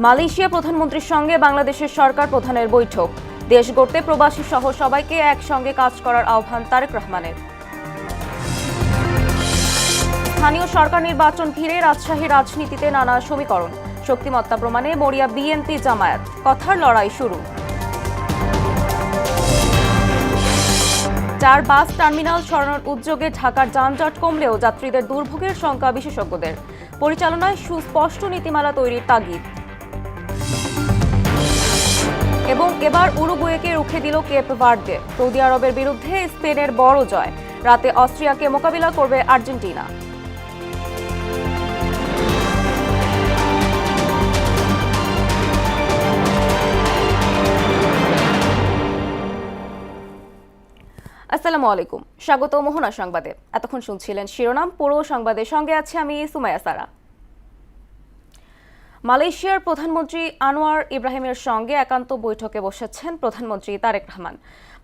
Malaysia প্রধানমন্ত্রীর সঙ্গে বাংলাদেশের সরকার প্রধানের বৈঠক। দেশ গড়তে প্রবাসী সহ সবাইকে একসঙ্গে কাজ করার আহ্বান তারেক রহমানের। স্থানীয় সরকার নির্বাচন ঘিরে রাজশাহী রাজনীতিতে নানা সমীকরণ। শক্তিমত্তা প্রমাণে মরিয়া বিএনপি জামায়াত, কথার লড়াই শুরু। 4 বাস টার্মিনাল সরানোর উদ্যোগে ঢাকার যানজট কমলেও যাত্রীদের দুর্ভোগের শঙ্কা বিশেষজ্ঞদের। পরিচালনায় সুস্পষ্ট নীতিমালা তৈরির তাগিদ। এবং এবার উরুগুয়েকে রুখে দিল কেপ ভার্দে। সৌদি আরবের বিরুদ্ধে স্পেনের বড় জয়। রাতে অস্ট্রিয়াকে মোকাবিলা করবে আর্জেন্টিনা। আসসালামু আলাইকুম, স্বাগত মোহনা সংবাদে। এতক্ষণ শুনছিলেন শিরোনাম, পুরো সংবাদের সঙ্গে আছে আমি সুমাইয়া সারা। মালয়েশিয়ার প্রধানমন্ত্রী আনোয়ার ইব্রাহিমের সঙ্গে একান্ত বৈঠকে বসেছেন প্রধানমন্ত্রী তারেক রহমান।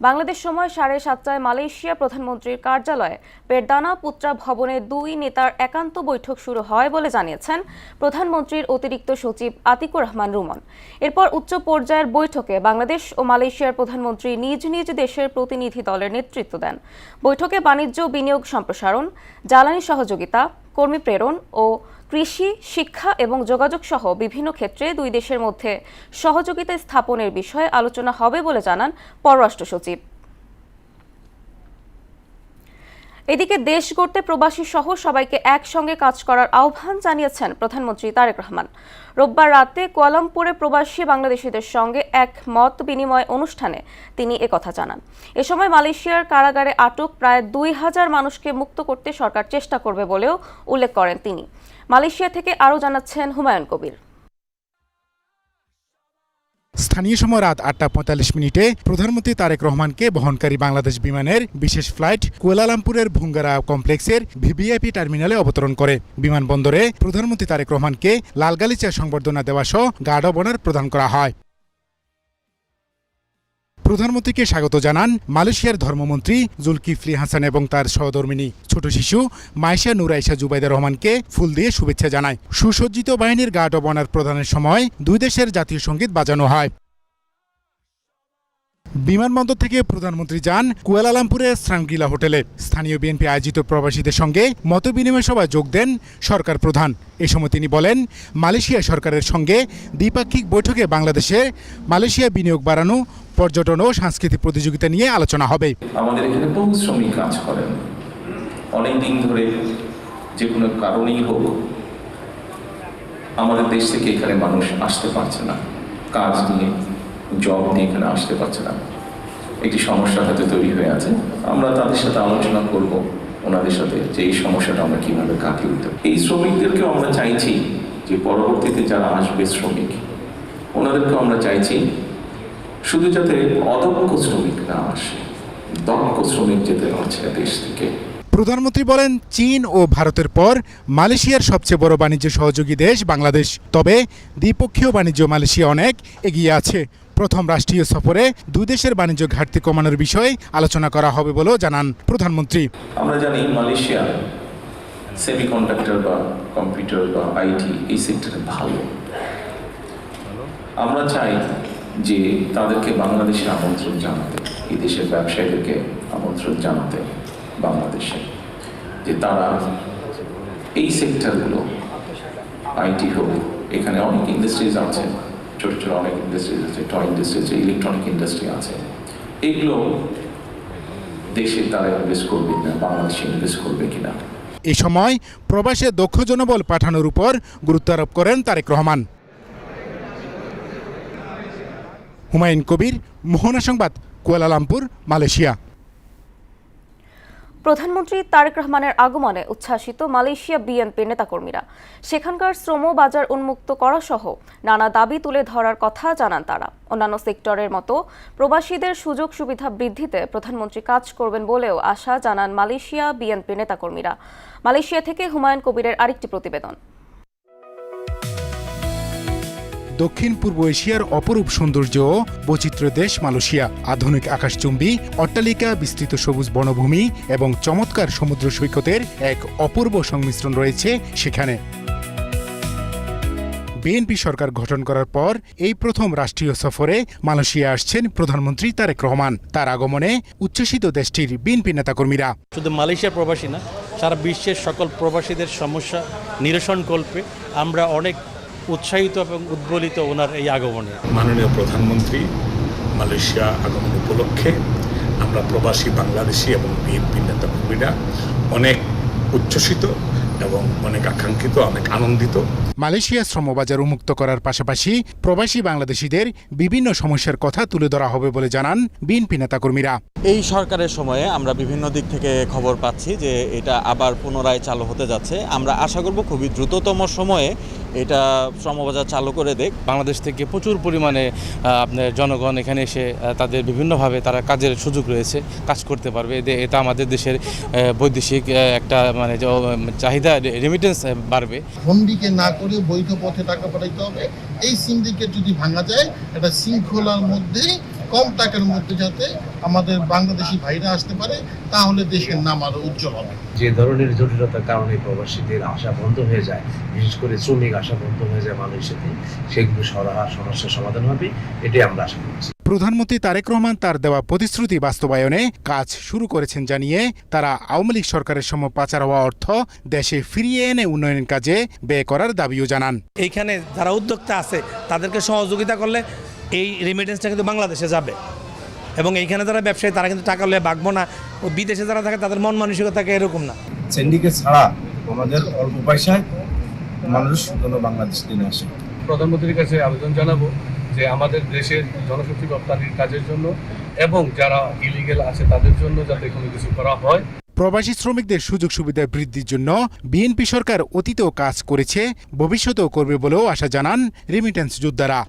বাংলাদেশ সময় 7:30টায় মালয়েশিয়া প্রধানমন্ত্রীর কার্যালয়ে পেরদানা পুত্রা ভবনে দুই নেতার একান্ত বৈঠক শুরু হয় বলে জানিয়েছেন প্রধানমন্ত্রীর অতিরিক্ত সচিব আতিকুর রহমান রুমন। এরপর উচ্চ পর্যায়ের বৈঠকে বাংলাদেশ ও মালয়েশিয়ার প্রধানমন্ত্রী নিজ নিজ দেশের প্রতিনিধি দলের নেতৃত্ব দেন। বৈঠকে বাণিজ্য, বিনিয়োগ সম্প্রসারণ, জ্বালানি সহযোগিতা, কর্মী প্রেরণ ও কৃষি, শিক্ষা এবং যোগাযোগ সহ বিভিন্ন ক্ষেত্রে দুই দেশের মধ্যে সহযোগিতা স্থাপনের বিষয়ে আলোচনা হবে বলে জানান পররাষ্ট্র সচিব। এদিকে দেশ গড়তে প্রবাসী সহ সবাইকে একসঙ্গে কাজ করার আহ্বান জানিয়েছেন প্রধানমন্ত্রী তারেক রহমান। রোববার রাতে কুয়ালালামপুরে প্রবাসী বাংলাদেশিদের সঙ্গে এক মত বিনিময় অনুষ্ঠানে তিনি একথা জানান। এ সময় মালয়েশিয়ার কারাগারে আটক প্রায় 2000 মানুষকে মুক্ত করতে সরকার চেষ্টা করবে বলেও উল্লেখ করেন তিনি। মালয়েশিয়া থেকে আরও জানাচ্ছেন হুমায়ুন কবির। স্থানীয় সময় রাত 8:45 প্রধানমন্ত্রী তারেক রহমানকে বহনকারী বাংলাদেশ বিমানের বিশেষ ফ্লাইট কুয়ালালামপুরের ভুঙ্গারা কমপ্লেক্সের ভিভিআইপি টার্মিনালে অবতরণ করে। বিমানবন্দরে প্রধানমন্ত্রী তারেক রহমানকে লাল গালিচা সংবর্ধনা দেওয়া সহ গার্ড অব অনার প্রদান করা হয়। প্রধানমন্ত্রীকে স্বাগত জানান মালয়েশিয়ার ধর্মমন্ত্রী জুলকিফলি হাসান এবং তার সহধর্মিণী। ছোট শিশু মাইশা নূর আয়েশা জুবাইদা রহমানকে ফুল দিয়ে শুভেচ্ছা জানায়। সুসজ্জিত বাহিনীর গার্ড অব অনার প্রদানের সময় দুই দেশের জাতীয় সঙ্গীত বাজানো হয়। বিমানবন্দর থেকে প্রধানমন্ত্রী যান কুয়ালালামপুরের স্রাঙ্গিলা হোটেলে। স্থানীয় বিএনপি আয়োজিত প্রবাসীদের সঙ্গে মতবিনিময় সভায় যোগ দেন সরকার প্রধান। এ সময় তিনি বলেন, মালয়েশিয়া সরকারের সঙ্গে দ্বিপাক্ষিক বৈঠকে বাংলাদেশে মালয়েশিয়া বিনিয়োগ বাড়ানো, পর্যটন ও সাংস্কৃতিক প্রতিযোগিতা নিয়ে আলোচনা হবে। আমাদের এখানে বহু শ্রমিক কাজ করেন, অনেক দিন ধরে যে কোনো কারণেই হোক আমাদের দেশ থেকে এখানে মানুষ আসতে পারছে না, কাজ নিয়ে জব নিয়ে এখানে আসতে পারছে না। একটি সমস্যা হয়তো তৈরি হয়ে আছে। আমরা তাদের সাথে আলোচনা করব, ওনাদের সাথে, যে এই সমস্যাটা আমরা কিভাবে কাটিয়ে উঠতে। এই শ্রমিকদেরকেও আমরা চাইছি যে পরবর্তীতে যারা আসবে শ্রমিক, ওনাদেরকেও আমরা চাইছি শুধু যাতে অদক্ষ শ্রমিক না আসে, দক্ষ শ্রমিক যেতে আসে দেশ থেকে। প্রধানমন্ত্রী বলেন, চীন ও ভারতের পর মালয়েশিয়ার সবচেয়ে বড় বাণিজ্য সহযোগী দেশ বাংলাদেশ। তবে দ্বিপক্ষীয় বাণিজ্য মালয়েশিয়া অনেক এগিয়ে আছে। প্রথম রাষ্ট্রীয় সফরে দুই দেশের বাণিজ্য ঘাটতি কমানোর বিষয়ে আলোচনা করা হবে বলেও জানান প্রধানমন্ত্রী। আমরা জানি মালয়েশিয়া সেমিকন্ডাক্টর বা কম্পিউটার বা আইটি এই সেক্টরে ভালো। আমরা চাই যে তাদেরকে বাংলাদেশে আমন্ত্রণ জানাতে, এই দেশের ব্যবসায়ীদেরকে আমন্ত্রণ জানাতে বাংলাদেশে, যে তারা এই সেক্টরগুলো, আইটি হোক, এখানে অনেক ইন্ডাস্ট্রিজ আছে, ছোট ছোট অনেক ইন্ডাস্ট্রিজ আছে, টয় ইন্ডাস্ট্রি আছে, ইলেকট্রনিক ইন্ডাস্ট্রি আছে, এগুলো দেশে তারা ইনভেস্ট করবে কিনা, বাংলাদেশে ইনভেস্ট করবে কিনা। এ সময় প্রবাসে দক্ষ জনবল পাঠানোর উপর গুরুত্ব আরোপ করেন তারেক রহমান। হুমায়ুন কবির, মোহনা সংবাদ, কুয়ালালামপুর, মালয়েশিয়া। প্রধানমন্ত্রী তারেক রহমানের আগমনে উচ্ছ্বাসিত মালয়েশিয়া বিএনপির নেতাকর্মীরা। সেখানকার শ্রম বাজার উন্মুক্ত করা সহ নানা দাবি তুলে ধরার কথা জানান তারা। অন্যান্য সেক্টরের মতো প্রবাসীদের সুযোগ সুবিধা বৃদ্ধিতে প্রধানমন্ত্রী কাজ করবেন বলেও আশা জানান মালয়েশিয়া বিএনপির নেতাকর্মীরা। মালয়েশিয়া থেকে হুমায়ুন কবিরের আরেকটি প্রতিবেদন। দক্ষিণ পূর্ব এশিয়ার অপরূপ সৌন্দর্য ও বৈচিত্র্য দেশ মালয়েশিয়া। আধুনিক আকাশচুম্বী অট্টালিকা, বিস্তৃত সবুজ বনভূমি এবং চমৎকার সমুদ্র সৈকতের এক অপূর্ব সংমিশ্রণ রয়েছে সেখানে। বিএনপি সরকার গঠন করার পর এই প্রথম রাষ্ট্রীয় সফরে মালয়েশিয়া আসছেন প্রধানমন্ত্রী তারেক রহমান। তার আগমনে উচ্ছ্বসিত দেশটির বিএনপি নেতাকর্মীরা। শুধু মালয়েশিয়া প্রবাসী না, সারা বিশ্বের সকল প্রবাসীদের সমস্যা নিরসন কল্পে আমরা অনেক উৎসাহিত এবং উদ্বলিত ওনার এই আগমনে। মাননীয় প্রধানমন্ত্রী মালয়েশিয়া আগমন উপলক্ষে আমরা প্রবাসী বাংলাদেশি এবং বিএনপি নেতাকর্মীরা অনেক উচ্ছ্বসিত এবং অনেক আকাঙ্ক্ষিত, অনেক আনন্দিত। মালয়েশিয়া শ্রমবাজার উন্মুক্ত করার পাশাপাশি প্রবাসী বাংলাদেশিদের বিভিন্ন সমস্যার কথা তুলে ধরা হবে বলে জানান বিএনপি নেতাকর্মীরা। এই সরকারের সময়ে আমরা বিভিন্ন দিক থেকে খবর পাচ্ছি যে এটা আবার পুনরায় চালু হতে যাচ্ছে। আমরা আশা করব খুবই দ্রুততম সময়ে এটা শ্রমবাজার চালু করে দেখ। বাংলাদেশ থেকে প্রচুর পরিমাণে আপনার জনগণ এখানে এসে তাদের বিভিন্নভাবে তারা কাজের সুযোগ রয়েছে, কাজ করতে পারবে। এটা আমাদের দেশের বৈদেশিক একটা মানে চাহিদা, রেমিটেন্স বাড়বে। ফন্ডিকে না করে বৈধ পথে টাকা পাঠাইতে হবে। এই সিন্ডিকেট যদি ভাঙা যায়, এটা শৃঙ্খলার মধ্যেই কম টাকার মধ্যে যাতে আমাদের বাংলাদেশি ভাইরা আসতে পারে, তাহলে দেশের নাম আরো উজ্জ্বল হবে। যে ধরনের জটিলতার কারণে প্রবাসীদের আসা বন্ধ হয়ে যায়, বিশেষ করে শ্রমিক আসা বন্ধ হয়ে যায় মালয়েশিয়াতে, সেগুলো সমস্যার সমাধান হবে, এটাই আমরা আশা করছি। প্রধানমন্ত্রী তারেক রহমান তার দেওয়া প্রতিশ্রুতি বাস্তবায়নে কাজ শুরু করেছেন জানিয়ে তারা আওয়ামী লীগ সরকারের সময় পাচার হওয়া অর্থ দেশে ফিরিয়ে এনে উন্নয়নের কাজে ব্যয় করার দাবিও জানান। এইখানে যারা উদ্যোক্তা আছে তাদেরকে সহযোগিতা করলে এই রেমিটেন্সটা কিন্তু বাংলাদেশে যাবে, এবং এইখানে যারা ব্যবসায়ী তারা কিন্তু টাকা লয়ে বাগবো না। ও বিদেশে যারা থাকে তাদের মন মানসিকতা থাকে এরকম না। সিন্ডিকেট ছাড়া আমাদের অল্প পয়সায় মানুষ বাংলাদেশ দিনে আসে। প্রধানমন্ত্রীর কাছে আবেদন জানাবো যে আমাদের দেশের জনশক্তি রপ্তানির কাজের জন্য এবং যারা ইলিগেল আছে তাদের জন্য যাতে কোনো কিছু করা হয়। প্রবাসী শ্রমিকদের সুযোগ সুবিধা বৃদ্ধির জন্য বিএনপি সরকার অতীতেও কাজ করেছে, ভবিষ্যতেও করবে বলেও আশা জানান রেমিটেন্স যোদ্ধারা।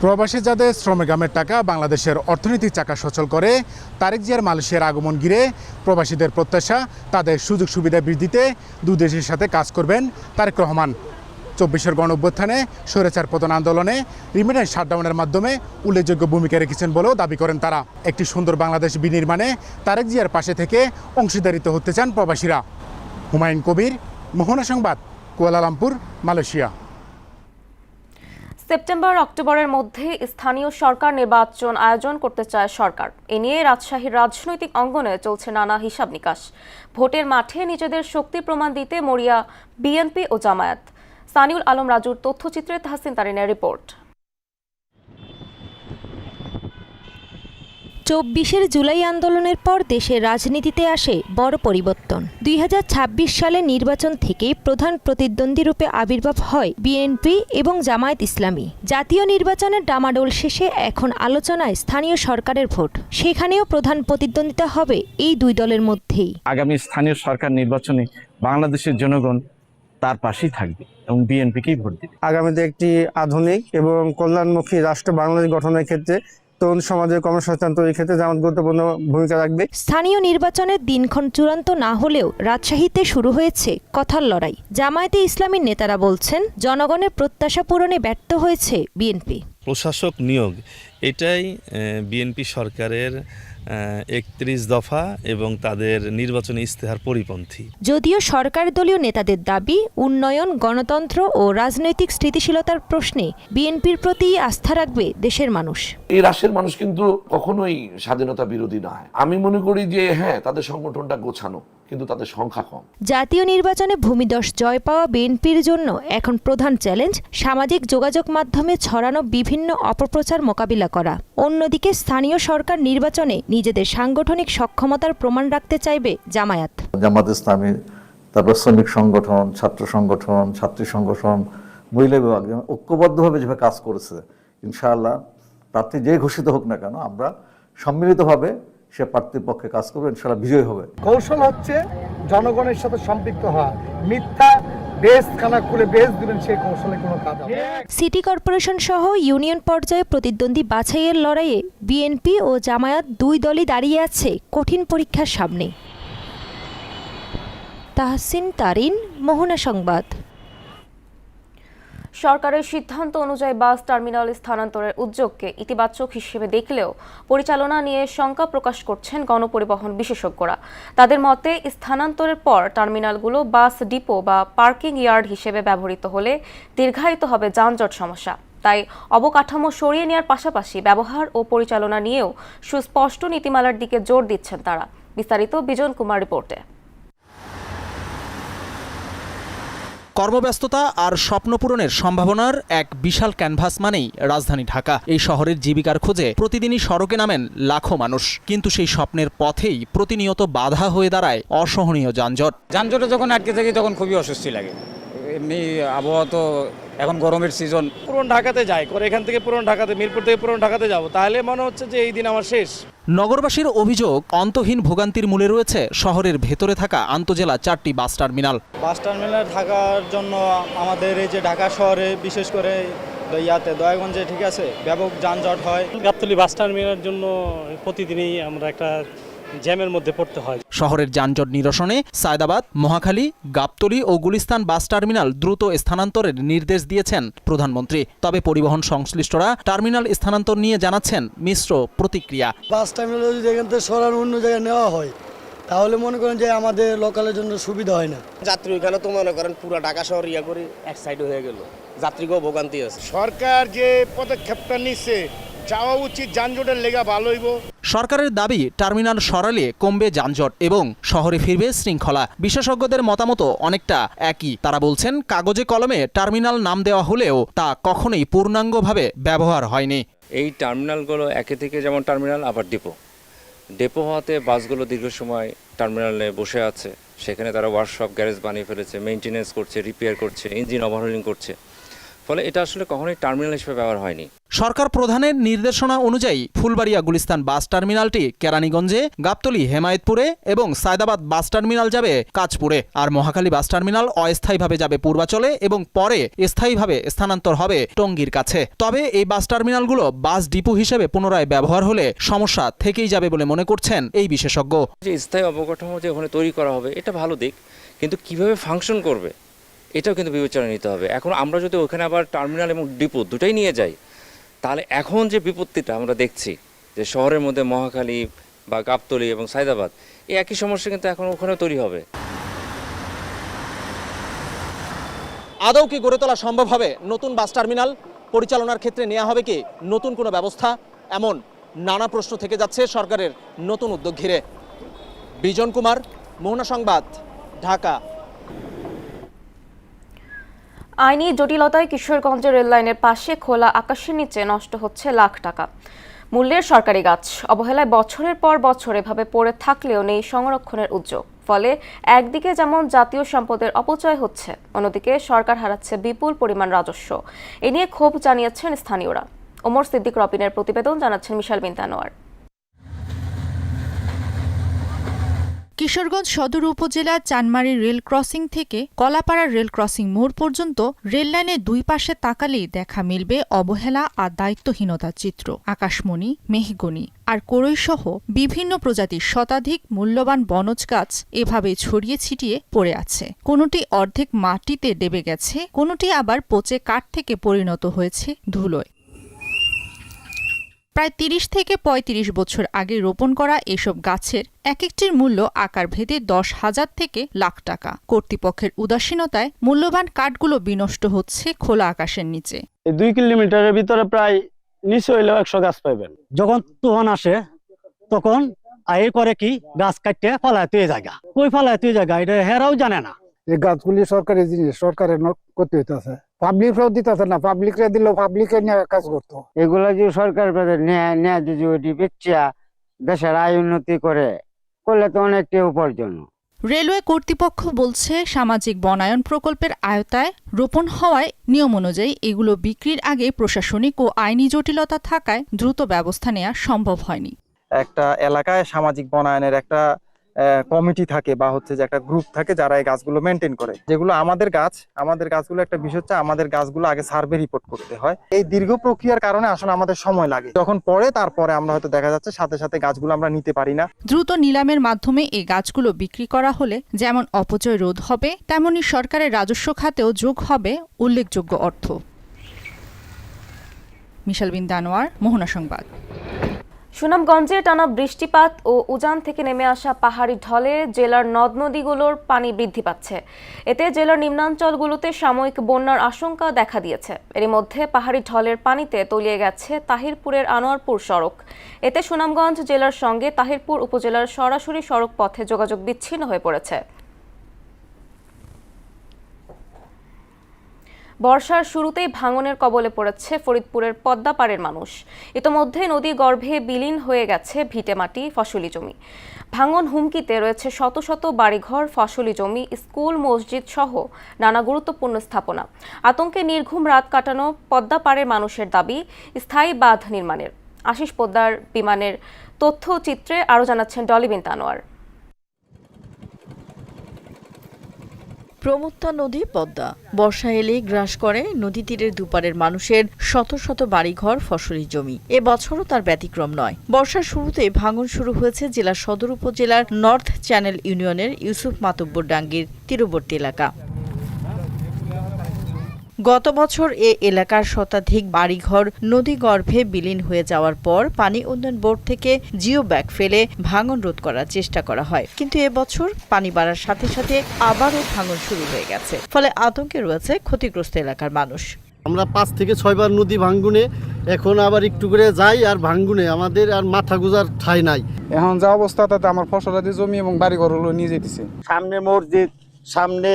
প্রবাসী যাদের শ্রমগামের টাকা বাংলাদেশের অর্থনৈতিক চাকা সচল করে, তারেক জিয়ার মালয়েশিয়ার আগমন ঘিরে প্রবাসীদের প্রত্যাশা তাদের সুযোগ সুবিধা বৃদ্ধিতে দুই দেশের সাথে কাজ করবেন তারেক রহমান। 24-এর গণঅভ্যুত্থানে স্বৈরাচার পতন আন্দোলনে রেমিটেন্স শাটডাউনের মাধ্যমে উল্লেখযোগ্য ভূমিকা রেখেছেন বলেও দাবি করেন তারা। একটি সুন্দর বাংলাদেশ বিনির্মাণে তারেক জিয়ার পাশে থেকে অংশীদারিত্ব হতে চান প্রবাসীরা। হুমায়ুন কবির, মোহনা সংবাদ, কুয়ালালামপুর, মালয়েশিয়া। সেপ্টেম্বর-অক্টোবরের মধ্যে স্থানীয় সরকার নির্বাচন আয়োজন করতে চায় সরকার। এ নিয়ে রাজশাহীর রাজনৈতিক অঙ্গনে চলছে নানা হিসাব নিকাশ। ভোটের মাঠে নিজেদের শক্তি প্রমাণ দিতে মরিয়া বিএনপি ও জামায়াত। সানিউল আলম রাজুর তথ্যচিত্রে তাহসিন তারিনের রিপোর্ট। 24 জুলাই আন্দোলনের পর দেশের রাজনীতিতে আসে বড় পরিবর্তন। 2026 সালে নির্বাচন থেকে প্রধান প্রতিদ্বন্দ্বী রূপে আবির্ভাব হয় বিএনপি এবং জামায়াত ইসলামী। জাতীয় নির্বাচনের ডামাডোল শেষে এখন আলোচনায় স্থানীয় সরকারের ভোট। সেখানেও প্রধান প্রতিদ্বন্দ্বিতা হবে এই দুই দলের মধ্যেই। আগামী স্থানীয় সরকার নির্বাচনে বাংলাদেশের জনগণ তার পাশেই থাকবে এবং বিএনপিকেই ভোট দেবে। আগামীতে একটি আধুনিক এবং কল্যাণমুখী রাষ্ট্র বাংলাদেশ গঠনের ক্ষেত্রে তরুণ সমাজের কর্মসংস্থান তৈরির ক্ষেত্রে জামায়াত গুরুত্বপূর্ণ ভূমিকা রাখবে। স্থানীয় নির্বাচনের দিনক্ষণ চূড়ান্ত না হলেও রাজশাহীতে শুরু হয়েছে কথার লড়াই। জামায়াতে ইসলামীর নেতারা বলছেন, জনগণের প্রত্যাশা পূরণে ব্যর্থ হয়েছে বিএনপি। প্রশাসক নিয়োগ এটাই বিএনপি সরকারের 31 দফা এবং তাদের নির্বাচনী ইস্তেহার পরিপন্থী। যদিও সরকার দলীয় নেতাদের দাবি, উন্নয়ন, গণতন্ত্র ও রাজনৈতিক স্থিতিশীলতার প্রশ্নে বিএনপির প্রতি আস্থা রাখবে দেশের মানুষ। এই রাষ্ট্রের মানুষ কিন্তু কখনোই স্বাধীনতা বিরোধী নয়। আমি মনে করি যে হ্যাঁ, তাদের সংগঠনটা গোছানো, কিন্তু তাদের সংখ্যা কম। জাতীয় নির্বাচনে ভূমিধস জয় পাওয়া বিএনপির জন্য এখন প্রধান চ্যালেঞ্জ সামাজিক যোগাযোগ মাধ্যমে ছড়ানো বিভিন্ন অপপ্রচার মোকাবিলা করা। অন্যদিকে স্থানীয় সরকার নির্বাচনে নিজেদের সাংগঠনিক সক্ষমতার প্রমাণ রাখতে চাইবে জামায়াত। জামায়াত ইসলামী, তারপর শ্রমিক সংগঠন, ছাত্র সংগঠন, ছাত্রী সংগঠন, মহিলা বিভাগ ঐক্যবদ্ধভাবে যেভাবে কাজ করেছে, ইনশাআল্লাহ প্রার্থী যে ঘোষিত হোক না কেন আমরা সম্মিলিতভাবে সে প্রার্থীর পক্ষে কাজ করবে, ইনশাআল্লাহ বিজয়ী হবে। কৌশল হচ্ছে জনগণের সাথে সম্পৃক্ত হওয়া। মিথ্যা বেশ খানা খুলে বেশ দিবেন, সেই কৌশলে কোনো কাজ হবে। সিটি কর্পোরেশন সহ ইউনিয়ন পর্যায়ে প্রতিদ্বন্দ্বী বাছাইয়ের লড়াইয়ে বিএনপি ও জামায়াত দুই দলই দাঁড়িয়ে আছে কঠিন পরীক্ষার সামনে। তাহসিন তারিন, মোহনা সংবাদ। সরকারের সিদ্ধান্ত অনুযায়ী বাস টার্মিনাল স্থানান্তরের উদ্যোগকে ইতিবাচক হিসেবে দেখলেও পরিচালনা নিয়ে শঙ্কা প্রকাশ করছেন গণপরিবহন বিশেষজ্ঞরা। তাদের মতে স্থানান্তরের পর টার্মিনালগুলো বাস ডিপো বা পার্কিং ইয়ার্ড হিসেবে ব্যবহৃত হলে দীর্ঘায়িত হবে যানজট সমস্যা। তাই অবকাঠামো সরিয়ে নেওয়ার পাশাপাশি ব্যবহার ও পরিচালনা নিয়েও সুস্পষ্ট নীতিমালার দিকে জোর দিচ্ছেন তারা। বিস্তারিত বিজন কুমার রিপোর্টে। কর্মব্যস্ততা আর স্বপ্ন পূরণের সম্ভাবনার এক বিশাল ক্যানভাস মানেই রাজধানী ঢাকা। এই শহরের জীবিকার খোঁজে প্রতিদিনই সড়কে নামেন লাখো মানুষ, কিন্তু সেই স্বপ্নের পথেই প্রতিনিয়ত বাধা হয়ে দাঁড়ায় অসহনীয় যানজট। যানজটে যখন আটকে থাকি তখন খুবই অস্বস্তি লাগে। এমনি আবহাওয়া তো এখন গরমের সিজন। পুরন ঢাকাতে যাই করে, এখান থেকে পুরন ঢাকাতে, মিরপুর থেকে পুরন ঢাকাতে যাব, তাহলে মনে হচ্ছে যে এই দিন আমার শেষ। নগরবাসীর অভিযোগ, অন্তহীন ভোগান্তির মূলে রয়েছে শহরের ভেতরে থাকা আন্তজেলা 4টি বাস টার্মিনাল। বাস টার্মিনাল থাকার জন্য আমাদের এই যে ঢাকা শহরে বিশেষ করে দয়াগঞ্জে ঠিক আছে ব্যাপক যানজট হয়। গাবতলী বাস টার্মিনালের জন্য প্রতিদিনই আমরা একটা জ্যামের মধ্যে পড়তে হয়। শহরের যানজট নিরসনে সায়দাবাদ, মহাখালী, গাবতলী ও গুলিস্তান বাস টার্মিনাল দ্রুত স্থানান্তরের নির্দেশ দিয়েছেন প্রধানমন্ত্রী। তবে পরিবহন সংশ্লিষ্টরা টার্মিনাল স্থানান্তর নিয়ে জানাচ্ছেন মিশ্র প্রতিক্রিয়া। বাস টার্মিনাল যদি এখান থেকে সরানো অন্য জায়গায় নেওয়া হয় তাহলে মনে করেন যে আমাদের লোকালের জন্য সুবিধা হয় না। যাত্রী এখানে তো মনে করেন পুরো ঢাকা শহর করে এক সাইড হয়ে গেল, যাত্রীকেও ভোগান্তি আছে। সরকার যে পদক্ষেপটা নিচ্ছে যাওয়া উচিত, যানজটের লেগা ভালো হইব। সরকারের দাবি টার্মিনাল সরালে কমবে যানজট এবং শহরে ফিরবে শৃঙ্খলা। বিশেষজ্ঞদের মতামত অনেকটা একই। তারা বলছেন, কাগজে কলমে টার্মিনাল নাম দেওয়া হলেও তা কখনোই পূর্ণাঙ্গভাবে ব্যবহার হয়নি। এই টার্মিনালগুলো একে থেকে যেমন টার্মিনাল আবার ডেপো হওয়াতে বাসগুলো দীর্ঘ সময় টার্মিনালে বসে আছে। সেখানে তারা ওয়ার্কশপ, গ্যারেজ বানিয়ে ফেলেছে, মেইনটেনেন্স করছে, রিপেয়ার করছে, ইঞ্জিন ওভারহলিং করছে। ফলে এটা আসলে কখনোই টার্মিনাল হিসেবে ব্যবহার হয়নি। সরকার প্রধানের নির্দেশনা অনুযায়ী ফুলবাড়িয়া গুলিস্তান বাস টার্মিনালটি কেরানীগঞ্জে, গাবতলী হেমায়েতপুরে এবং সায়দাবাদ বাস টার্মিনাল যাবে কাঁচপুরে, আর মহাখালী বাস টার্মিনাল অস্থায়ীভাবে যাবে পূর্বাচলে এবং পরে স্থায়ীভাবে স্থানান্তর হবে টঙ্গীর কাছে। তবে এই বাস টার্মিনালগুলো বাস ডিপো হিসেবে পুনরায় ব্যবহার হলে সমস্যা থেকেই যাবে বলে মনে করছেন এই বিশেষজ্ঞ। যে স্থায়ী অবকাঠামো যে ওখানে তৈরি করা হবে এটা ভালো দিক, কিন্তু কিভাবে ফাংশন করবে এটাও কিন্তু বিবেচনা নিতে হবে। এখন আমরা যদি ওখানে আবার টার্মিনাল এবং ডিপো দুটাই নিয়ে যাই, তাহলে এখন যে বিপত্তিটা আমরা দেখছি যে শহরের মধ্যে মহাখালী বা গাবতলী এবং সায়দাবাদ, এই একই সমস্যা কিন্তু এখন ওখানেও তৈরি হবে। আদৌ কি গড়ে তোলা সম্ভব হবে নতুন বাস টার্মিনাল? পরিচালনার ক্ষেত্রে নেওয়া হবে কি নতুন কোনো ব্যবস্থা? এমন নানা প্রশ্ন থেকে যাচ্ছে সরকারের নতুন উদ্যোগ ঘিরে। বিজন কুমার, মোহনা সংবাদ, ঢাকা। আইনি জটিলতায় কিশোরগঞ্জের রেললাইনের পাশে খোলা আকাশের নিচে নষ্ট হচ্ছে লাখ টাকা মূল্যের সরকারি গাছ। অবহেলায় বছরের পর বছর এভাবে পড়ে থাকলেও নেই সংরক্ষণের উদ্যোগ। ফলে একদিকে যেমন জাতীয় সম্পদের অপচয় হচ্ছে, অন্যদিকে সরকার হারাচ্ছে বিপুল পরিমাণ রাজস্ব। এ নিয়ে ক্ষোভ জানিয়েছেন স্থানীয়রা। ওমর সিদ্দিক রবিনের প্রতিবেদন, জানাচ্ছেন মিশাল বিনতে আনোয়ার। কিশোরগঞ্জ সদর উপজেলার চানমারি রেল ক্রসিং থেকে কলাপাড়া রেল ক্রসিং মোড় পর্যন্ত রেল লাইনের দুই পাশে তাকালেই দেখা মিলবে অবহেলা আর দায়িত্বহীনতার চিত্র। আকাশমণি, মেহগনি আর কড়ইসহ বিভিন্ন প্রজাতির শতাধিক মূল্যবান বনজ গাছ এভাবে ছড়িয়ে ছিটিয়ে পড়ে আছে। কোনোটি অর্ধেক মাটিতে ডেবে গেছে, কোনোটি আবার পচে কাঠ থেকে পরিণত হয়েছে ধুলোয়। প্রায় ৩০ থেকে ৩৫ বছর আগে রোপণ করা এসব গাছের এক একটির মূল্য আকারভেদে ১০,০০০ থেকে লাখ টাকা। কর্তৃপক্ষের উদাসীনতায় মূল্যবান কাঠগুলো বিনষ্ট হচ্ছে খোলা আকাশের নিচে। ২ কিলোমিটারের ভিতরে প্রায় নিচে হইলেও ১০০ গাছ পাইবেন। যখন তুফান আসে তখন আয়ে করে কি গাছ কাটতে ফালায় তুই জায়গা, কই ফালায় তুই জায়গা এটা হেরাও জানে না। এই গাছগুলি সরকারি জিনিস, সরকারের করতে হইতেছে, পাবলিকরাও দিতেছে না। পাবলিকরা দিলেও পাবলিকের নিয়ে কাজ করতো। এগুলা যে সরকার নেয় যদি বেচিয়া দেশের আয় উন্নতি করলে তো অনেকটা উপার্জন। রেলওয়ে কর্তৃপক্ষ বলছে, সামাজিক বনায়ন প্রকল্পের আওতায় রোপণ হওয়ায় নিয়ম অনুযায়ী এগুলো বিক্রির আগে প্রশাসনিক ও আইনি জটিলতা থাকায় দ্রুত ব্যবস্থা নেওয়া সম্ভব হয়নি। একটা এলাকায় সামাজিক বনায়নের একটা কমিটি থাকে বা হচ্ছে যে একটা গ্রুপ থাকে যারা এই গাছগুলো মেনটেন করে। যেগুলো আমাদের গাছগুলো একটা বিষয় হচ্ছে আমাদের গাছগুলো আগে সার্ভে রিপোর্ট করতে হয়। এই দীর্ঘ প্রক্রিয়ার কারণে আসলে আমাদের সময় লাগে, যখন তারপরে আমরা হয়তো দেখা যাচ্ছে সাথে সাথে গাছগুলো আমরা নিতে পারি না। দ্রুত নিলামের মাধ্যমে এই গাছগুলো বিক্রি করা হলে যেমন অপচয় রোধ হবে, তেমনি সরকারের রাজস্ব খাতেও যোগ হবে উল্লেখযোগ্য অর্থ। মিশাল বিন দানোয়ার, মোহনা সংবাদ। সুনামগঞ্জে টানা বৃষ্টিপাত ও উজান থেকে নেমে আসা পাহাড়ি ঢলে জেলার নদ নদীগুলোর পানি বৃদ্ধি পাচ্ছে। এতে জেলার নিম্নাঞ্চলগুলোতে সাময়িক বন্যার আশঙ্কা দেখা দিয়েছে। এরই মধ্যে পাহাড়ি ঢলের পানিতে তলিয়ে গেছে তাহিরপুরের আনোয়ারপুর সড়ক। এতে সুনামগঞ্জ জেলার সঙ্গে তাহিরপুর উপজেলার সরাসরি সড়ক পথে যোগাযোগ বিচ্ছিন্ন হয়ে পড়েছে। বর্ষার শুরুতেই ভাঙনের কবলে পড়েছে ফরিদপুরের পদ্মাপাড়ের মানুষ। ইতোমধ্যে নদী গর্ভে বিলীন হয়ে গেছে ভিটেমাটি, ফসলি জমি। ভাঙন হুমকিতে রয়েছে শত শত বাড়িঘর, ফসলি জমি, স্কুল, মসজিদ সহ নানা গুরুত্বপূর্ণ স্থাপনা। আতঙ্কে নির্ঘুম রাত কাটানো পদ্মাপাড়ের মানুষের দাবি স্থায়ী বাঁধ নির্মাণের। আশিস পোদ্দার বিমানের তথ্য চিত্রে আরও জানাচ্ছেন ডলি বিন তানোয়ার। প্রমত্তা নদী পদ্মা বর্ষা এলেই গ্রাস করে নদী তীরের দুপারের মানুষের শত শত বাড়িঘর, ফসলি জমি। এবছরও তার ব্যতিক্রম নয়। বর্ষার শুরুতে ভাঙন শুরু হয়েছে জেলার সদর উপজেলার নর্থ চ্যানেল ইউনিয়নের ইউসুফ মাতব্বর ডাঙ্গির তীরবর্তী এলাকা। গত বছর এ এলাকার শতাধিক বাড়িঘর নদী গর্ভে বিলীন হয়ে যাওয়ার পর পানি উন্নয়ন বোর্ড থেকে জিও ব্যাগ ফেলে ভাঙন রোধ করার চেষ্টা করা হয়, কিন্তু এবছর পানি বাড়ার সাথে সাথে আবারও ভাঙন শুরু হয়ে গেছে। ফলে আতঙ্কে রয়েছে ক্ষতিগ্রস্ত এলাকার মানুষ। আমরা 5 থেকে 6 বার নদী ভাঙ্গুনে, এখন আবার একটু করে যাই আর ভাঙ্গুনে আমাদের আর মাথা গুজার ঠাঁই নাই। এখন যা অবস্থা তাতে আমার ফসলাদি জমি এবং বাড়িঘর হলো নিয়ে যেতেছে। সামনে মসজিদ, সামনে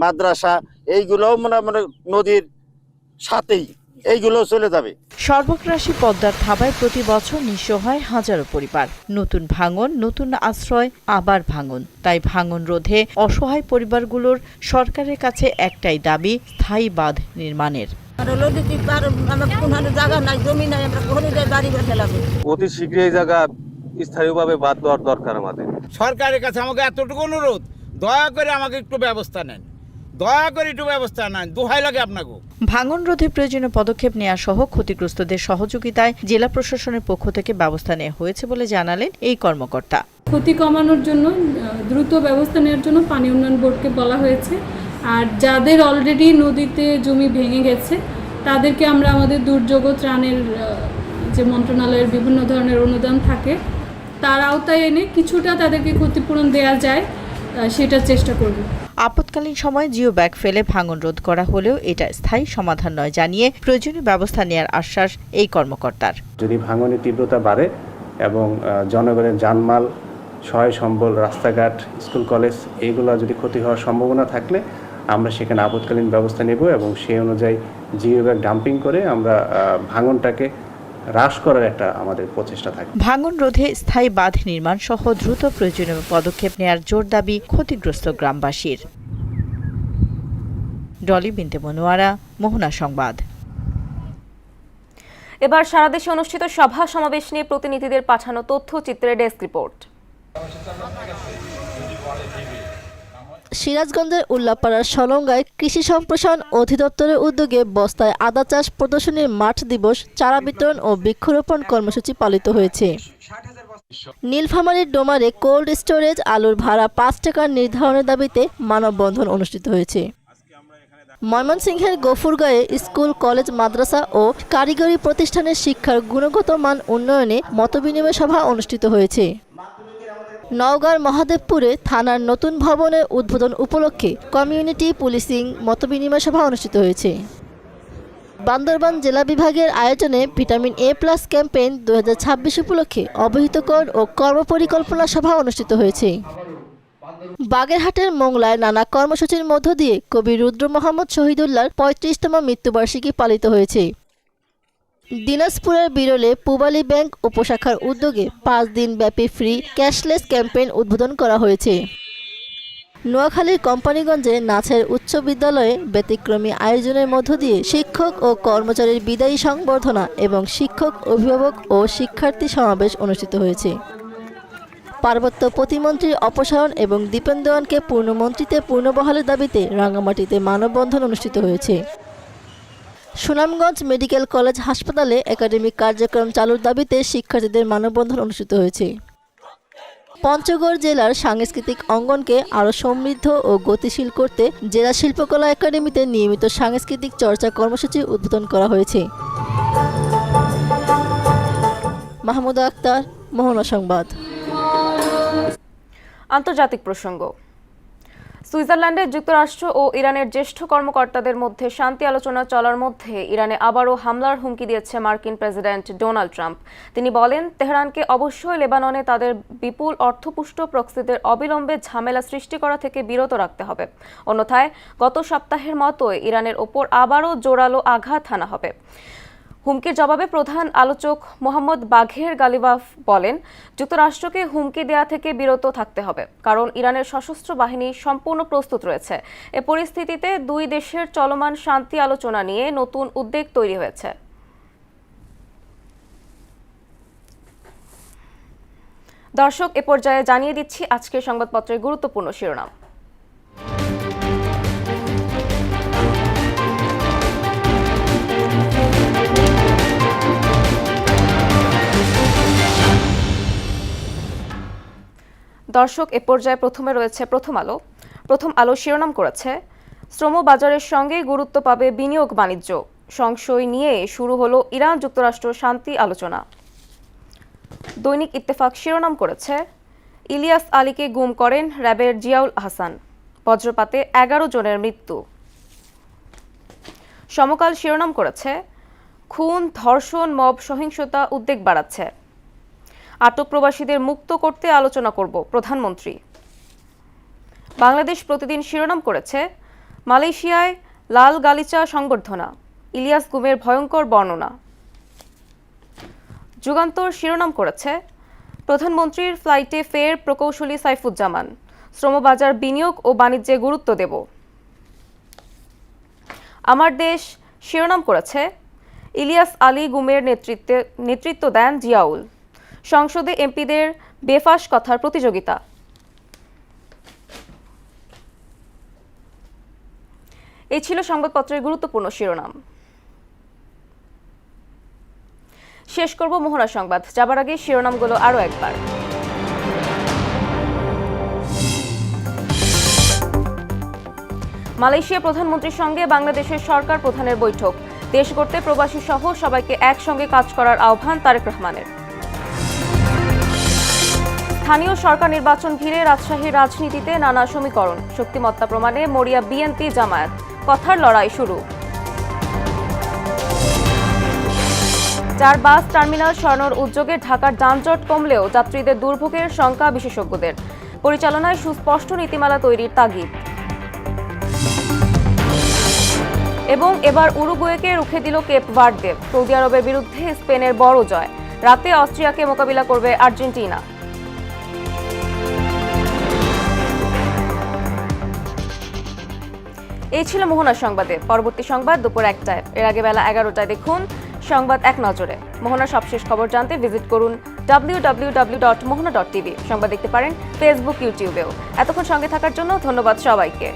মাদ্রাসা, এইগুলোও মানে নদীর সাথেই এইগুলো চলে যাবে। সর্বগ্রাসী পদ্মার থাবায় প্রতি বছর নিঃস্ব হয় হাজারো পরিবার। নতুন ভাঙন, নতুন আশ্রয়, আবার ভাঙন। তাই ভাঙন রোধে অসহায় পরিবারগুলোর সরকারের কাছে একটাই দাবি, স্থায়ী বাঁধ নির্মাণের। অতি শীঘ্রই এই জায়গা স্থায়ীভাবে বাঁধ দেওয়ার দরকার আমাদের। সরকারের কাছে আমাকে এতটুকু অনুরোধ, দয়া করে আমাকে একটু ব্যবস্থা নেন, দয়া করে একটু ব্যবস্থা নেন, দোহাই লাগে আপনাকে। ভাঙন রোধে প্রয়োজনীয় পদক্ষেপ নেওয়া সহ ক্ষতিগ্রস্তদের সহযোগিতায় জেলা প্রশাসনের পক্ষ থেকে ব্যবস্থা নেওয়া হয়েছে বলে জানালেন এই কর্মকর্তা। ক্ষতি কমানোর জন্য দ্রুত ব্যবস্থা নেওয়ার জন্য পানি উন্নয়ন বোর্ডকে বলা হয়েছে। আর যাদের অলরেডি নদীতে জমি ভেঙে গেছে তাদেরকে আমরা আমাদের দুর্যোগ ত্রাণের যে মন্ত্রণালয়ের বিভিন্ন ধরনের অনুদান থাকে তার আওতায় এনে কিছুটা তাদেরকে ক্ষতিপূরণ দেওয়া যায় সেটার চেষ্টা করব। আপৎকালীন সময় জিও ব্যাগ ফেলে ভাঙন রোধ করা হলেও এটা স্থায়ী সমাধান নয় জানিয়ে প্রয়োজনীয় ব্যবস্থা নেওয়ার আশ্বাস এই কর্মকর্তার। যদি ভাঙনের তীব্রতা বাড়ে এবং জনগণের জানমাল, সহায় সম্বল, রাস্তাঘাট, স্কুল, কলেজ এইগুলো যদি ক্ষতি হওয়ার সম্ভাবনা থাকলে আমরা সেখানে আপৎকালীন ব্যবস্থা নেব এবং সেই অনুযায়ী জিও ব্যাগ ডাম্পিং করে আমরা ভাঙনটাকে হ্রাস করার একটা আমাদের প্রচেষ্টা থাকে। ভাঙন রোধে স্থায়ী বাঁধ নির্মাণ সহ দ্রুত প্রয়োজনীয় পদক্ষেপ নেওয়ার জোর দাবি ক্ষতিগ্রস্ত গ্রামবাসীর। ডলি বিনতে মনোয়ারা, মোহনা সংবাদ। এবার সারা দেশে অনুষ্ঠিত সভা সমাবেশ নিয়ে প্রতিনিধিদের পাঠানো তথ্যচিত্রের ডেস্ক রিপোর্ট। সিরাজগঞ্জের উল্লাপাড়ার সলঙ্গায় কৃষি সম্প্রসারণ অধিদপ্তরের উদ্যোগে বস্তায় আদা চাষ প্রদর্শনীর মাঠ দিবস, চারা বিতরণ ও বৃক্ষরোপণ কর্মসূচি পালিত হয়েছে। নীলফামারীর ডোমারে কোল্ড স্টোরেজ আলুর ভাড়া 5 টাকা নির্ধারণের দাবিতে মানববন্ধন অনুষ্ঠিত হয়েছে। ময়মনসিংহের গফুরগাঁয়ে স্কুল, কলেজ, মাদ্রাসা ও কারিগরি প্রতিষ্ঠানের শিক্ষার গুণগত মান উন্নয়নে মতবিনিময় সভা অনুষ্ঠিত হয়েছে। নওগাঁর মহাদেবপুরে থানার নতুন ভবনের উদ্বোধন উপলক্ষে কমিউনিটি পুলিশিং মতবিনিময় সভা অনুষ্ঠিত হয়েছে। বান্দরবান জেলা বিভাগের আয়োজনে ভিটামিন A+ ক্যাম্পেইন 2026 উপলক্ষে অবহিতকরণ ও কর্মপরিকল্পনা সভা অনুষ্ঠিত হয়েছে। বাগেরহাটের মোংলায় নানা কর্মসূচির মধ্য দিয়ে কবি রুদ্র মোহাম্মদ শহীদুল্লাহর 35তম মৃত্যুবার্ষিকী পালিত হয়েছে। দিনাজপুরের বিরলে পূবালী ব্যাংক উপশাখার উদ্যোগে 5 দিন ব্যাপী ফ্রি ক্যাশলেস ক্যাম্পেইন উদ্বোধন করা হয়েছে। নোয়াখালীর কোম্পানিগঞ্জে নাচের উচ্চ বিদ্যালয়ে ব্যতিক্রমী আয়োজনের মধ্য দিয়ে শিক্ষক ও কর্মচারীর বিদায়ী সংবর্ধনা এবং শিক্ষক, অভিভাবক ও শিক্ষার্থী সমাবেশ অনুষ্ঠিত হয়েছে। পার্বত্য প্রতিমন্ত্রী অপসারণ এবং দীপেন দেওয়ানকে পূর্ণমন্ত্রীতে পুনর্বহালের দাবিতে রাঙামাটিতে মানববন্ধন অনুষ্ঠিত হয়েছে। সুনামগঞ্জ মেডিকেল কলেজ হাসপাতালে একাডেমিক কার্যক্রম চালুর দাবিতে শিক্ষার্থীদের মানববন্ধন অনুষ্ঠিত হয়েছে। পঞ্চগড় জেলার সাংস্কৃতিক অঙ্গনকে আরও সমৃদ্ধ ও গতিশীল করতে জেলা শিল্পকলা একাডেমিতে নিয়মিত সাংস্কৃতিক চর্চা কর্মসূচি উদ্বোধন করা হয়েছে। মাহমুদা আক্তার, মোহনা সংবাদ। আন্তর্জাতিক প্রসঙ্গ। সুইজারল্যান্ডে যুক্তরাষ্ট্র ও ইরানের জ্যেষ্ঠ কর্মকর্তাদের মধ্যে শান্তি আলোচনা চলার মধ্যে ইরানে আবারও হামলার হুমকি দিয়েছে মার্কিন প্রেসিডেন্ট ডোনাল্ড ট্রাম্প। তিনি বলেন, তেহরানকে অবশ্যই লেবাননে তাদের বিপুল অর্থপুষ্ট প্রক্সিদের অবিলম্বে ঝামেলা সৃষ্টি করা থেকে বিরত রাখতে হবে। অন্যথায় গত সপ্তাহের মতোই ইরানের ওপর আবারও জোরালো আঘাত হানা হবে। হুমকির জবাবে প্রধান আলোচক মোহাম্মদ বাঘের গালিবাফ বলেন, যুক্তরাষ্ট্রকে হুমকি দেয়া থেকে বিরত থাকতে হবে, কারণ ইরানের সশস্ত্র বাহিনী সম্পূর্ণ প্রস্তুত রয়েছে। এ পরিস্থিতিতে দুই দেশের চলমান শান্তি আলোচনা নিয়ে নতুন উদ্বেগ তৈরি হয়েছে। দর্শক, এ পর্যায়ে জানিয়ে দিচ্ছি আজকের সংবাদপত্রের গুরুত্বপূর্ণ শিরোনাম। দর্শক, এ পর্যায়ে প্রথমে রয়েছে প্রথম আলো। প্রথম আলো শিরোনাম করেছে, শ্রম বাজারের সঙ্গে গুরুত্ব পাবে বিনিয়োগ বাণিজ্য, সংশয় নিয়ে শুরু হলো ইরান যুক্তরাষ্ট্র শান্তি আলোচনা। দৈনিক ইত্তেফাক শিরোনাম করেছে, ইলিয়াস আলীকে গুম করেন র্যাবের জিয়াউল হাসান, বজ্রপাতে 11 জনের মৃত্যু। সমকাল শিরোনাম করেছে, খুন, ধর্ষণ, মব সহিংসতা উদ্বেগ বাড়াচ্ছে, আটক প্রবাসীদের মুক্ত করতে আলোচনা করব প্রধানমন্ত্রী। বাংলাদেশ প্রতিদিন শিরোনাম করেছে, মালয়েশিয়ায় লাল গালিচা সংবর্ধনা, ইলিয়াস গুমের ভয়ঙ্কর বর্ণনা। যুগান্তর শিরোনাম করেছে, প্রধানমন্ত্রীর ফ্লাইটে ফের প্রকৌশলী সাইফুজ্জামান, শ্রমবাজার বিনিয়োগ ও বাণিজ্যে গুরুত্ব দেব। আমার দেশ শিরোনাম করেছে, ইলিয়াস আলী গুমের নেতৃত্ব দেন জিয়াউল, সংসদে এমপিদের বেফাঁস কথার প্রতিযোগিতা। এই ছিল সংবাদপত্রের গুরুত্বপূর্ণ শিরোনাম। শেষ করব মোহনা সংবাদ, যাবার আগে শিরোনামগুলো আরও একবার। মালয়েশিয়া প্রধানমন্ত্রীর সঙ্গে বাংলাদেশের সরকার প্রধানের বৈঠক, দেশ গড়তে প্রবাসী সহ সবাইকে একসঙ্গে কাজ করার আহ্বান তারেক রহমানের। স্থানীয় সরকার নির্বাচন ঘিরে রাজশাহীর রাজনীতিতে নানা সমীকরণ, শক্তিমত্তা প্রমাণে মরিয়া বিএনপি জামায়াত, কথার লড়াই শুরু। 4 বাস টার্মিনাল সরানোর উদ্যোগে ঢাকার যানজট কমলেও যাত্রীদের দুর্ভোগের শঙ্কা বিশেষজ্ঞদের, পরিচালনায় সুস্পষ্ট নীতিমালা তৈরির তাগিদ। এবং এবার উরুগুয়েকে রুখে দিল কেপ ভার্দে, সৌদি আরবের বিরুদ্ধে স্পেনের বড় জয়, রাতে অস্ট্রিয়াকে মোকাবিলা করবে আর্জেন্টিনা। এই ছিল মোহনা সংবাদে। পরবর্তী সংবাদ দুপুর 1টায়, এর আগে বেলা 11টায় দেখুন সংবাদ এক নজরে। মোহনার সবশেষ খবর জানতে ভিজিট করুন www.mohana.tv। সংবাদ দেখতে পারেন ফেসবুক, ইউটিউবেও। এতক্ষণ সঙ্গে থাকার জন্য ধন্যবাদ সবাইকে।